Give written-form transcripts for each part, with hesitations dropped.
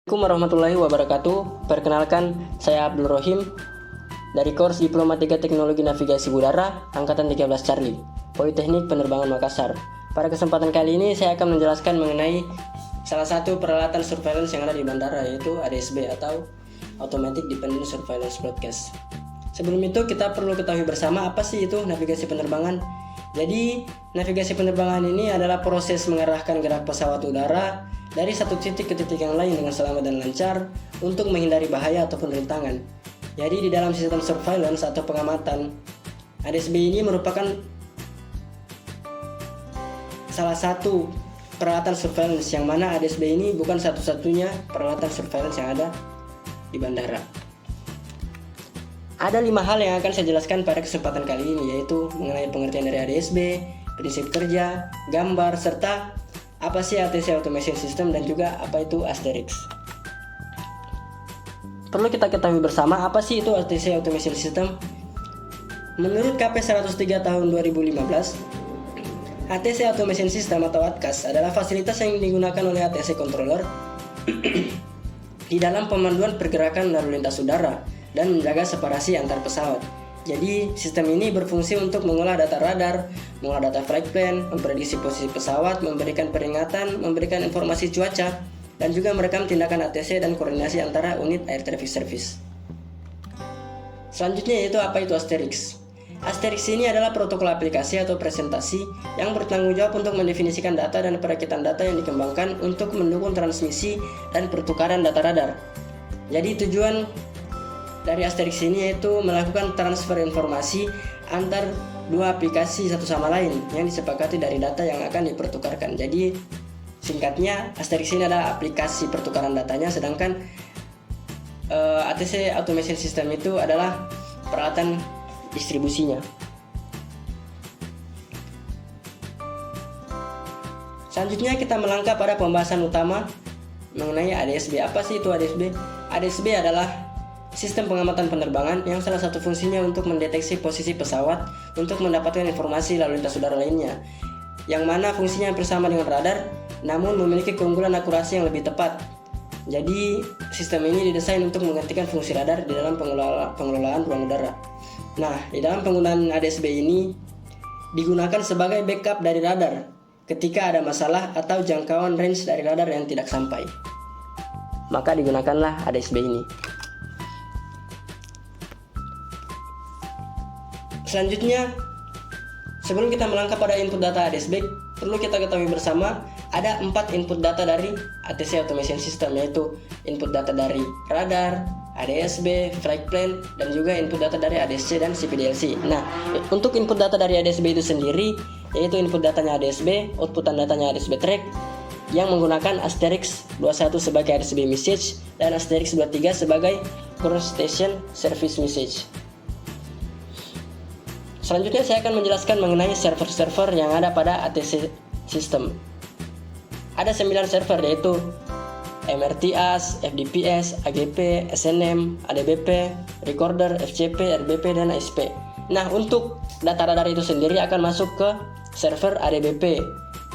Assalamualaikum warahmatullahi wabarakatuh. Perkenalkan, saya Abdul Rohim dari Kurs Diploma 3 Teknologi Navigasi Udara Angkatan 13 Charlie, Politeknik Penerbangan Makassar. Pada kesempatan kali ini saya akan menjelaskan mengenai salah satu peralatan surveillance yang ada di bandara, yaitu ADS-B atau Automatic Dependent Surveillance Broadcast. Sebelum itu kita perlu ketahui bersama apa sih itu navigasi penerbangan. Jadi navigasi penerbangan ini adalah proses mengarahkan gerak pesawat udara dari satu titik ke titik yang lain dengan selamat dan lancar untuk menghindari bahaya ataupun rintangan. Jadi di dalam sistem surveillance atau pengamatan, ADS-B ini merupakan salah satu peralatan surveillance, yang mana ADS-B ini bukan satu-satunya peralatan surveillance yang ada di bandara. Ada 5 hal yang akan saya jelaskan pada kesempatan kali ini, yaitu mengenai pengertian dari ADS-B, prinsip kerja, gambar, serta apa sih ATC Automation System dan juga apa itu Asterix. Perlu kita ketahui bersama apa sih itu ATC Automation System. Menurut KP 103 tahun 2015, ATC Automation System atau ATCAS adalah fasilitas yang digunakan oleh ATC controller di dalam pemanduan pergerakan lalu lintas udara dan menjaga separasi antar pesawat. Jadi sistem ini berfungsi untuk mengolah data radar, mengolah data flight plan, memprediksi posisi pesawat, memberikan peringatan, memberikan informasi cuaca, dan juga merekam tindakan ATC dan koordinasi antara unit air traffic service. Selanjutnya yaitu apa itu Asterix. Asterix ini adalah protokol aplikasi atau presentasi yang bertanggung jawab untuk mendefinisikan data dan perakitan data yang dikembangkan untuk mendukung transmisi dan pertukaran data radar. Jadi tujuan dari Asterix ini yaitu melakukan transfer informasi antar dua aplikasi satu sama lain yang disepakati dari data yang akan dipertukarkan. Jadi singkatnya, Asterix ini adalah aplikasi pertukaran datanya, sedangkan ATC Automation System itu adalah peralatan distribusinya. Selanjutnya kita melangkah pada pembahasan utama mengenai ADS-B. Apa sih itu ADS-B? ADS-B adalah sistem pengamatan penerbangan yang salah satu fungsinya untuk mendeteksi posisi pesawat untuk mendapatkan informasi lalu lintas udara lainnya, yang mana fungsinya bersama dengan radar namun memiliki keunggulan akurasi yang lebih tepat. Jadi sistem ini didesain untuk menggantikan fungsi radar di dalam pengelolaan ruang udara. Nah, di dalam penggunaan ADS-B ini digunakan sebagai backup dari radar ketika ada masalah atau jangkauan range dari radar yang tidak sampai. Maka digunakanlah ADS-B ini. Selanjutnya, sebelum kita melangkah pada input data ADS-B, perlu kita ketahui bersama ada 4 input data dari ATC Automation System, yaitu input data dari radar, ADS-B, flight plan, dan juga input data dari ADS-C dan CPDLC. Nah, untuk input data dari ADS-B itu sendiri, yaitu input datanya ADS-B, outputan datanya ADS-B track, yang menggunakan Asterix 21 sebagai ADS-B message dan Asterix 23 sebagai ground station service message. Selanjutnya saya akan menjelaskan mengenai server-server yang ada pada ATC System. Ada 9 server, yaitu MRTAS, FDPS, AGP, SNM, ADBP, Recorder, FCP, RBP, dan ASP. Nah, untuk data radar itu sendiri akan masuk ke server ADBP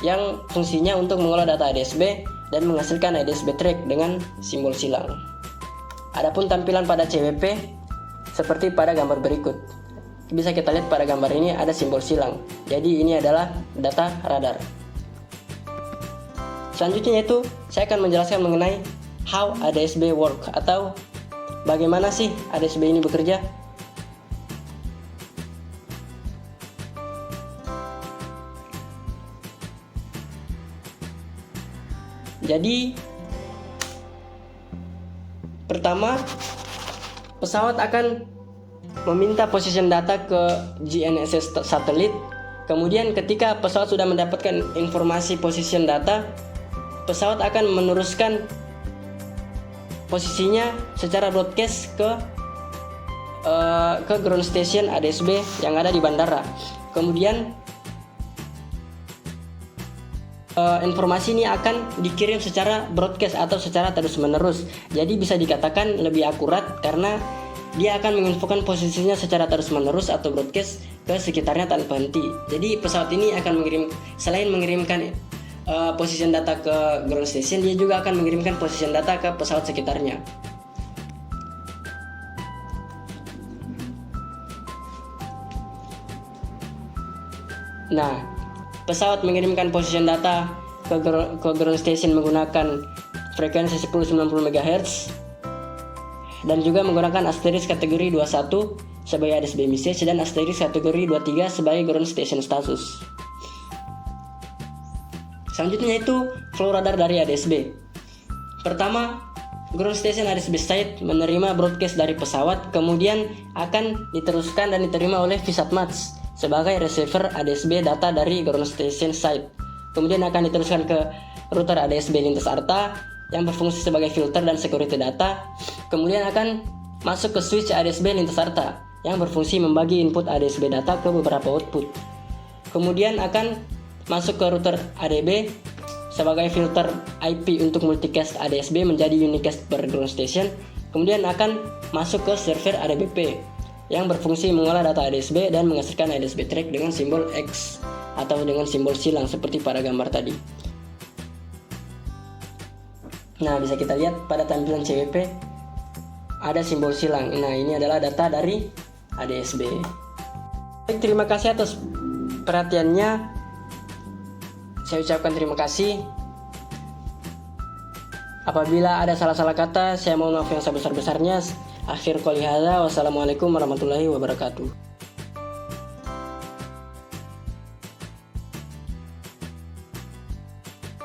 yang fungsinya untuk mengolah data ADS-B dan menghasilkan ADS-B track dengan simbol silang. Adapun tampilan pada CWP seperti pada gambar berikut. Bisa kita lihat pada gambar ini ada simbol silang. Jadi ini adalah data radar. Selanjutnya yaitu saya akan menjelaskan mengenai how ADS-B work atau bagaimana sih ADS-B ini bekerja. Jadi pertama, pesawat akan meminta position data ke GNSS satelit. Kemudian ketika pesawat sudah mendapatkan informasi position data, pesawat akan meneruskan posisinya secara broadcast ke ground station ADS-B yang ada di bandara. Kemudian informasi ini akan dikirim secara broadcast atau secara terus-menerus. Jadi bisa dikatakan lebih akurat karena dia akan menginfokan posisinya secara terus-menerus atau broadcast ke sekitarnya tanpa henti. Jadi pesawat ini akan selain mengirimkan position data ke ground station, dia juga akan mengirimkan position data ke pesawat sekitarnya. Nah, pesawat mengirimkan position data ke ground station menggunakan frekuensi 1090 MHz dan juga menggunakan asterisk kategori 21 sebagai ADS-B message dan asterisk kategori 23 sebagai ground station status. Selanjutnya itu flow radar dari ADS-B. Pertama, ground station ADS-B site menerima broadcast dari pesawat, kemudian akan diteruskan dan diterima oleh VSAT-MATS sebagai receiver ADS-B data dari ground station site. Kemudian akan diteruskan ke router ADS-B lintas ARTA yang berfungsi sebagai filter dan security data. Kemudian akan masuk ke switch ADS-B lintas ARTA yang berfungsi membagi input ADS-B data ke beberapa output. Kemudian akan masuk ke router ADB sebagai filter IP untuk multicast ADS-B menjadi unicast per ground station. Kemudian akan masuk ke server ADBP yang berfungsi mengolah data ADS-B dan menghasilkan ADS-B track dengan simbol X atau dengan simbol silang seperti pada gambar tadi. Nah, bisa kita lihat pada tampilan CWP ada simbol silang. Nah, ini adalah data dari ADS-B. Baik, terima kasih atas perhatiannya. Saya ucapkan terima kasih. Apabila ada salah-salah kata, saya mohon maaf yang sebesar-besarnya. Akhir qouli hadza, wassalamualaikum warahmatullahi wabarakatuh.